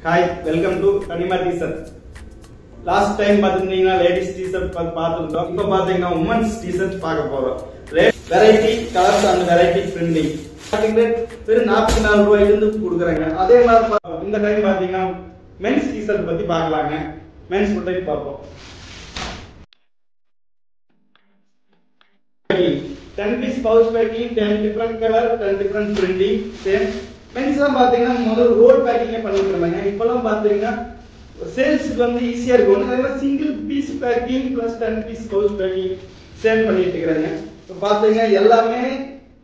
Hi, welcome to Kanima T-shirt. Last time பாத்தீங்கன்னா ladies t-shirt பார்த்தோம். இப்போ பாத்தீங்கன்னா women's t-shirt பார்க்க போறோம். Variety colors and variety printing. பாத்தீங்கன்னா வெறும் 44 ரூபாயில இருந்து கொடுக்குறாங்க. அதே மாதிரி இந்த டைம் பாத்தீங்கன்னா men's t-shirt பத்தி பார்க்கலாங்க. men's product பார்ப்போம். 10 piece pouch packing, 10 different color, 10 different printing, same. men's தான் பாத்தீங்கன்னா முதல்ல ரோல் பேக்கிங் பண்ணிட்டு இருந்தாங்க. இப்போலாம் பாத்தீங்கன்னா சேல்ஸ்க்கு வந்து ஈஸியா இருக்கும். அதனால single piece packing plus 10 piece pouch packing sale பண்ணிட்டு இருக்காங்க. இப்போ பாத்தீங்கன்னா எல்லாமே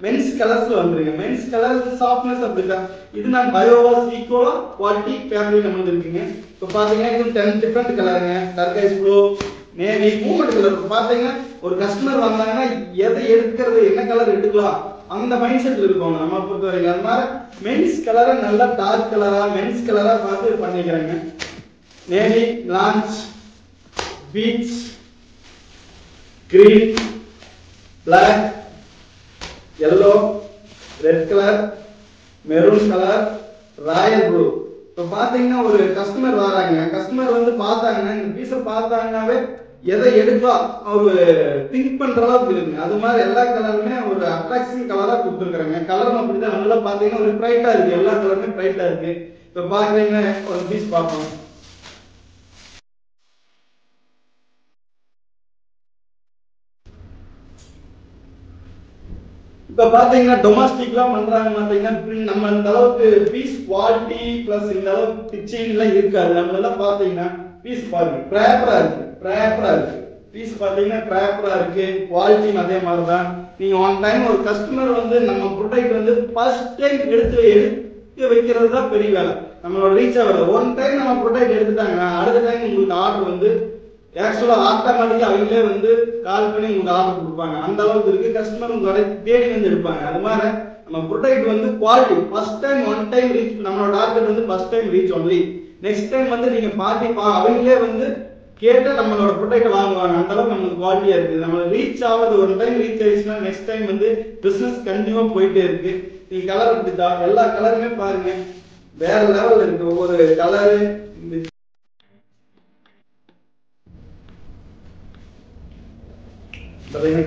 men's கலர்ஸ்ல வந்துருங்க. men's கலர் சாஃப்ட்னஸ் அப்படிதான். இது நான் பயோவாஸ் ஈகோ குவாலிட்டி ஃபேப்ரிக் நம்ம இருக்குங்க. இப்போ பாத்தீங்கன்னா இது 10 டிஃபரண்ட் கலருங்க. டர்கைஸ் ப்ளூ, நேவி, மூமெண்ட் கலர். பாத்தீங்கன்னா ஒரு கஸ்டமர் வந்தாங்கன்னா எதை எடுக்கிறது, என்ன கலர் எடுக்கலாம் அந்த மைண்ட் செட்ல இருக்கும் நம்ம பொறுத்தவரைக்கும். அதனால மென்ஸ் கலரை நல்லா டார்க் கலரா மென்ஸ் கலரா பார்த்து பண்ணிக்கிறாங்க. Navy, launch, peach, green, black, yellow, red colour, maroon colour, royal blue. இப்போ பாத்தீங்கன்னா ஒரு கஸ்டமர் வராங்க, கஸ்டமர் வந்து பார்த்தாங்கன்னா இந்த பீஸை பார்த்தாங்கன்னாவே எதை எடுக்கலாம் ஒரு திங்க் பண்ற அளவுக்கு இருக்குங்க. அது மாதிரி எல்லா கலருமே ஒரு அட்ராக்ஷன் கலரா கொடுத்துருக்காங்க. கலரும் அப்படிதான் நல்லா பாத்தீங்கன்னா ஒரு பிரைட்டா இருக்கு. எல்லா கலருமே பிரைட்டா இருக்கு. இப்ப பாக்குறீங்கன்னா ஒரு பீஸ் பார்ப்போம். இப்ப பாத்தீங்கன்னா டொமஸ்டிக்லாம் பண்றாங்க. பாத்தீங்கன்னா நம்ம இந்த அளவுக்கு பீஸ் குவாலிட்டி பிளஸ் இந்த அளவுக்கு ஸ்டிச்சிங் எல்லாம் இருக்காது. நம்ம எல்லாம் பாத்தீங்கன்னா பீஸ் பாருங்க ப்ராப்பரா இருக்கு. பீஸ் பாத்தீங்கன்னா ப்ராப்பரா இருக்கு. குவாலிட்டி அதே மாதிரி தான். நீங்க ஒன் டைம் ஒரு கஸ்டமர் வந்து நம்ம ப்ராடக்ட் வந்து ஃபர்ஸ்ட் டைம் எடுத்து வைக்கிறது தான் பெரிய வேலை. நம்மளோட ரீச் ஆகுறது ஒன் டைம் நம்ம ப்ராடக்ட் எடுத்துட்டாங்க, அடுத்த டைம் உங்களுக்கு ஆர்டர் வந்து ஆக்சுவலா ஆட்டோமேட்டிக்கா அவங்களே வந்து கால் பண்ணி உங்களுக்கு ஆர்டர் கொடுப்பாங்க. அந்த அளவுக்கு இருக்கு. கஸ்டமர் உங்களை தேடி வந்து எடுப்பாங்க. அது மாதிரி நம்ம ப்ராடக்ட் வந்து quality first time one time reach, நம்மளோட டார்கெட் வந்து first time reach only. Next time வந்து நீங்க அவங்களே வந்து கேட்டு நம்மளோட ப்ராடக்ட் வாங்குவாங்க. அந்த அளவுக்கு நமக்கு குவாலிட்டியா இருக்கு. நம்ம ரீச் ஆகுது ஒரு டைம் ரீச் ஆயிடுச்சுன்னா நெக்ஸ்ட் டைம் வந்து பிசினஸ் கண்டினியூவா போயிட்டே இருக்கு. நீங்க கலர் அப்படிதான் எல்லா கலருமே பாருங்க வேற லெவல்ல இருக்கு. ஒவ்வொரு கலரு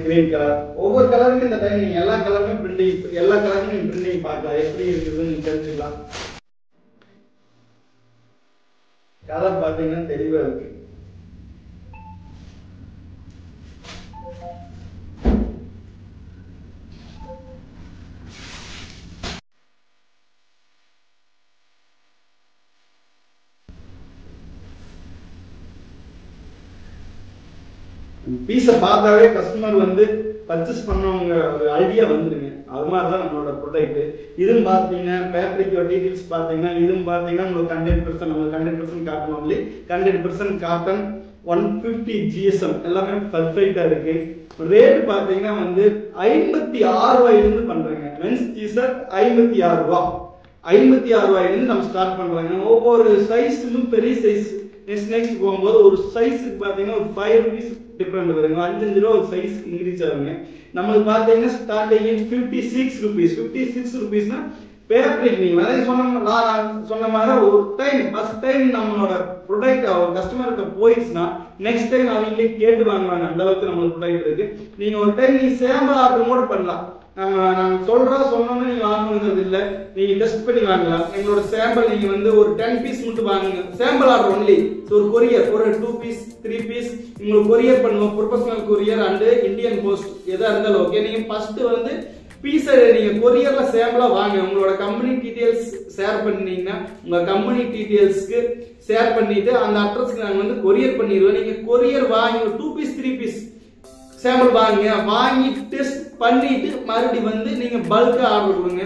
கிரீன் கலர், ஒவ்வொரு கலருமே இந்த டைம் நீங்க எல்லா கலருமே பிரிண்டிங், எல்லா கலருமே பிரிண்டிங் பார்க்கலாம். எப்படி இருக்குதுன்னு தெரிஞ்சுக்கலாம். கலர் பாத்தீங்கன்னா தெளிவா இருக்கு. பீஸை பார்த்தாவே கஸ்டமர் வந்து பர்ச்சேஸ் பண்ணவங்க ஒரு ஐடியா வந்துருங்க. அது மாதிரிதான் நம்மளோட ப்ராடக்ட். இதுவும் பாத்தீங்கன்னா ஃபேப்ரிக் டீடைல்ஸ் பாத்தீங்கன்னா இதுவும் பாத்தீங்கன்னா உங்களுக்கு 100% நம்மளுக்கு 100% காட்டன் ஒன்லி. 100% காட்டன், 150 GSM எல்லாமே பர்ஃபெக்ட்டா இருக்கு. ரேட் பாத்தீங்கன்னா வந்து 56 ரூபாயில இருந்து பண்றாங்க. மென்ஸ் டி-ஷர்ட் 56 ரூபாய். 56 ரூபாயில இருந்து நம்ம ஸ்டார்ட் பண்றாங்க. ஒவ்வொரு சைஸும் பெரிய சைஸ் நெக்ஸ்ட் போகும்போது ஒரு சைஸுக்கு பாத்தீங்கன்னா ஒரு 5 rupees டிஃபரெண்ட் வருங்க. 5 ரூபா ஒரு சைஸ் இன்க்ரீஸ் ஆகுங்க. நம்மளுக்கு பாத்தீங்கன்னா ஸ்டார்டிங் 56 rupees. 56 rupeesனா ஃபேப்ரிக் நீங்க சொன்ன மாதிரி ஒரு டைம் ஃபர்ஸ்ட் டைம் நம்மளோட ப்ராடக்ட் கஸ்டமருக்கு போயிடுச்சுன்னா நெக்ஸ்ட் டைம் அவங்களே கேட்டு வாங்குவாங்க. அந்த அளவுக்கு நம்மளுக்கு ப்ராடக்ட் இருக்கு. நீங்க ஒரு டைம் நீங்க சேம்பிள் ஆர்டர் கூட பண்ணலாம். நான் சொன்னோன்னு நீங்க வாங்குறது இல்ல, நீங்க டெஸ்ட் பண்ணி வாங்கலாம். எங்களோட சாம்பிள் நீங்க வந்து ஒரு 10 பீஸ் மட்டும் வாங்குங்க. Sample order only. ஒரு கொரியர் ஒரு 2 பீஸ் 3 பீஸ் உங்களுக்கு கொரியர் பண்ணுவோம். Professional courier and Indian post எதா இருந்தாலும் ஓகே. நீங்க ஃபர்ஸ்ட் வந்து பீஸை நீங்க கொரியர்ல சாம்பிளா வாங்க. உங்களோட கம்பெனி டீடைல்ஸ் ஷேர் பண்ணீங்கன்னா உங்க கம்பெனி டீடைல்ஸ்க்கு ஷேர் பண்ணிட்டு அந்த அட்ரஸ்க்கு நாங்க வந்து கொரியர் பண்ணிடுவோம். நீங்க கொரியர் வாங்கி 2 பீஸ் 3 பீஸ் சாம்பிள் வாங்கி டெஸ்ட் பண்ணிட்டு மறுபடியும் வந்து நீங்க பல்கா ஆர்டர் கொடுங்க.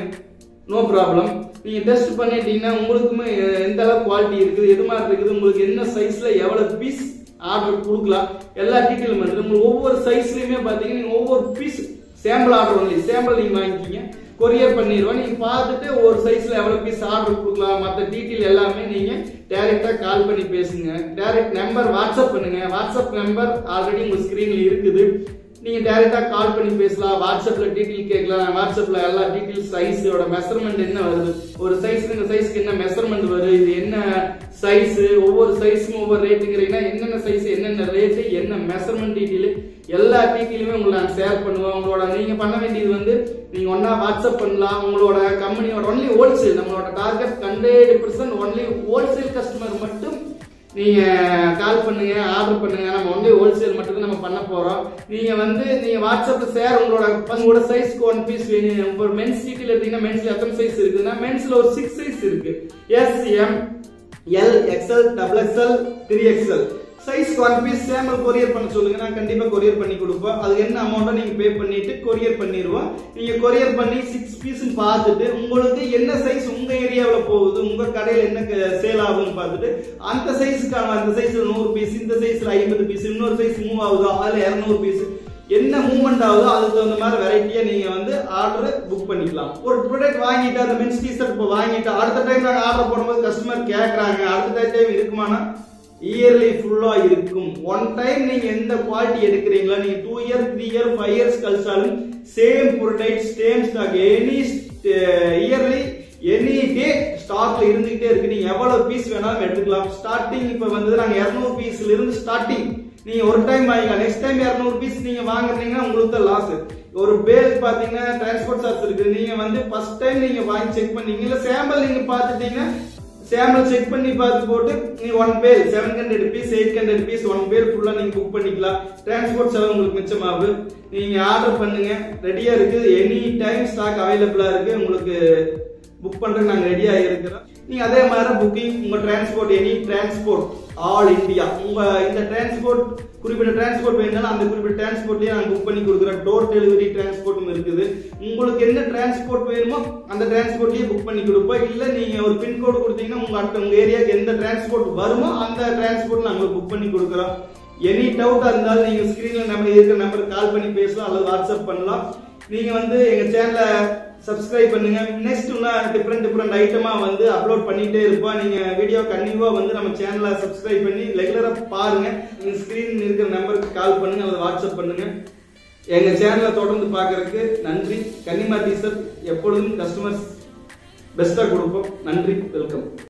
No problem. நீங்க டெஸ்ட் பண்ணிட்டீங்கன்னா உங்களுக்குமே எந்த அளவுக்கு குவாலிட்டி இருக்குது, எது மாதிரி இருக்குது, உங்களுக்கு என்ன சைஸ்ல எவ்வளவு பீஸ் ஆர்டர் கொடுக்கலாம் எல்லா டீட்டெயிலும் வந்து உங்களுக்கு ஒவ்வொரு சைஸ்லயுமே பாத்தீங்கன்னா நீங்க ஒவ்வொரு piece sample order only. Sample நீங்க வாங்கிக்கிங்க, கொரியர் பண்ணிடுவோம். நீங்க பார்த்துட்டு ஒரு சைஸ்ல எவ்வளவு பீஸ் ஆர்டர் கொடுக்கலாம் மற்ற டீட்டெயில் எல்லாமே நீங்க டைரக்டா கால் பண்ணி பேசுங்க. டைரக்ட் நம்பர் வாட்ஸ்அப் பண்ணுங்க. வாட்ஸ்அப் நம்பர் ஆல்ரெடி உங்க ஸ்கிரீன்ல இருக்குது. நீங்க டைரக்டா கால் பண்ணி பேசலாம். வாட்ஸ்அப்ல டீடைல் கேட்கலாம். வாட்ஸ்அப்ல எல்லா டீடைல் சைஸோட மெஷர்மென்ட் என்ன வருது, ஒரு சைஸ்க்கு இந்த சைஸ்க்கு என்ன மெஷர்மென்ட் வருது, இது என்ன சைஸ், ஒவ்வொரு சைஸும் ஒவ்வொரு ரேட்டுங்கிறீங்கன்னா என்னென்ன சைஸ், என்னென்ன ரேட்டு, என்ன மெஷர்மெண்ட் டீட்டெயில், எல்லா டீட்டெயிலுமே உங்களுக்கு நான் ஷேர் பண்ணுவேன். உங்களோட நீங்க பண்ண வேண்டியது வந்து நீங்க ஒன்னா வாட்ஸ்அப் பண்ணலாம். உங்களோட கம்பெனியோட ஒன்லி ஹோல்சேல், நம்மளோட டார்கெட் 100% ஒன்லி ஹோல்சேல் கஸ்டமர் மட்டும் நீங்க கால் பண்ணுங்க, ஆர்டர் பண்ணுங்க. நம்ம ஒன்லி ஹோல்சேல் மட்டும் நம்ம பண்ண போறோம். நீங்க வந்து நீங்க வாட்ஸ்அப்ல ஷேர் உங்களோட சைஸ்க்கு 1 பீஸ் வேணும். இப்போ மென்ஸ் டீட்டெயில் எடுத்தீங்கன்னா மென்ஸ்ல எத்தனை சைஸ் இருக்குன்னா மென்ஸ்ல ஒரு 6 சைஸ் இருக்கு. S, M, L, XL, double XL, 3XL size 1 piece sample courier பண்ண சொல்லுங்க, நான் கண்டிப்பா கொரியர் பண்ணி கொடுப்போம். அதுக்கு என்ன அமௌண்ட்டோ நீங்க பே பண்ணிட்டு கொரியர் பண்ணிடுவோம். நீங்க கொரியர் பண்ணி 6 பீஸ் பார்த்துட்டு உங்களுக்கு என்ன சைஸ் உங்க ஏரியாவுல போகுது, உங்க கடையில என்ன சேல் ஆகுதுன்னு பார்த்துட்டு அந்த சைஸ்க்கான அந்த சைஸ்ல 100 பீஸ், இந்த சைஸ்ல 50 பீஸ், இன்னொரு சைஸ் மூவ் ஆகுதோ அதுல 200 பீஸ், என்ன மூவ்மெண்ட் ஆகுதோ அதுக்கு தகுந்த மாதிரி வெரைட்டியா நீங்க வந்து ஆர்டர் புக் பண்ணிக்கலாம். ஒரு ப்ராடக்ட் வாங்கிட்டு அந்த மென்ஸ் டீ-ஷர்ட் இப்போ வாங்கிட்டு அடுத்த டைம் நாங்க ஆர்டர் போடும்போது கஸ்டமர் கேக்குறாங்க, அடுத்த டைம் இருக்குமானா இயர்லி ஃபுல்லா இருக்கும். ஒன் டைம் நீங்க எந்த குவாலிட்டி எடுக்கிறீங்களா, நீங்க 2 இயர் 3 இயர் 5 இயர்ஸ் கழிச்சாலும் same product same stock any yearly any day ஸ்டாக்ல இருந்துகிட்டே இருக்கு. நீங்க எவ்வளவு பீஸ் வேணாலும் எடுத்துக்கலாம். ஸ்டார்டிங் இப்ப வந்து நாங்க 200 பீஸ்ல இருந்து ஸ்டார்டிங் நீங்க ஒரு டைம் வாங்கிக்கலாம். நெக்ஸ்ட் டைம் 200 பீஸ் நீங்க வாங்குறீங்கன்னா உங்களுக்கு தான் லாஸ். ஒரு பேல் பாத்தீங்கன்னா டிரான்ஸ்போர்ட் சார்ஜ் இருக்கு. நீங்க வந்து ஃபர்ஸ்ட் டைம் நீங்க வாங்கி செக் பண்ணீங்க, இல்ல சாம்பிள் நீங்க பாத்துட்டீங்கன்னா சாம்பிள் செக் பண்ணி பார்த்து போட்டு நீ 1 பேல் 700 பீஸ் 800 பீஸ் 1 பேல் ஃபுல்லா நீங்க புக் பண்ணிக்கலாம். டிரான்ஸ்போர்ட் செலவு உங்களுக்கு மிச்சமாகும். நீங்க ஆர்டர் பண்ணுங்க, ரெடியா இருக்கு. எனி டைம் ஸ்டாக் அவைலபிளா இருக்கு. உங்களுக்கு புக் பண்றதுக்கு நாங்க ரெடியா இருக்கிறோம். நீங்க அதே மாதிரி புக்கிங் உங்க transport any transport all India உங்க இந்த டிரான்ஸ்போர்ட் குறிப்பிட்ட டிரான்ஸ்போர்ட் வேணும்னா அந்த குறிப்பிட்ட டிரான்ஸ்போர்ட்லயே நாங்க புக் பண்ணி கொடுக்குறோம். டோர் டெலிவரி டிரான்ஸ்போர்ட்டும் இருக்குது. உங்களுக்கு என்ன டிரான்ஸ்போர்ட் வேணுமோ அந்த டிரான்ஸ்போர்ட்லயே புக் பண்ணி கொடுப்போம். இல்ல நீங்க ஒரு பின்கோடு கொடுத்தீங்கன்னா உங்க ஏரியாக்கு எந்த டிரான்ஸ்போர்ட் வருமோ அந்த டிரான்ஸ்போர்ட் நாங்க புக் பண்ணி கொடுக்குறோம். எனி டவுட்டா இருந்தாலும் நீங்க ஸ்கிரீன்ல நம்ம இருக்கிற நம்பருக்கு கால் பண்ணி பேசலாம் அல்லது வாட்ஸ்அப் பண்ணலாம். நீங்க வந்து எங்க சேனலை சப்ஸ்கிரைப் பண்ணுங்க. நெக்ஸ்ட் டிஃபரெண்ட் ஐட்டமா வந்து அப்லோட் பண்ணிட்டே இருப்போம். நீங்க வீடியோ கண்டிப்பா வந்து நம்ம சேனலை சப்ஸ்கிரைப் பண்ணி ரெகுலரா பாருங்க. நீங்க ஸ்கிரீன் இருக்கிற நம்பருக்கு கால் பண்ணுங்க அல்லது வாட்ஸ்அப் பண்ணுங்க. எங்க சேனலை தொடர்ந்து பாக்குறதுக்கு நன்றி. கன்னிமா டீ-ஷர்ட் எப்பொழுதும் கஸ்டமர்ஸ் பெஸ்டா கொடுப்போம். நன்றி, வெல்கம்.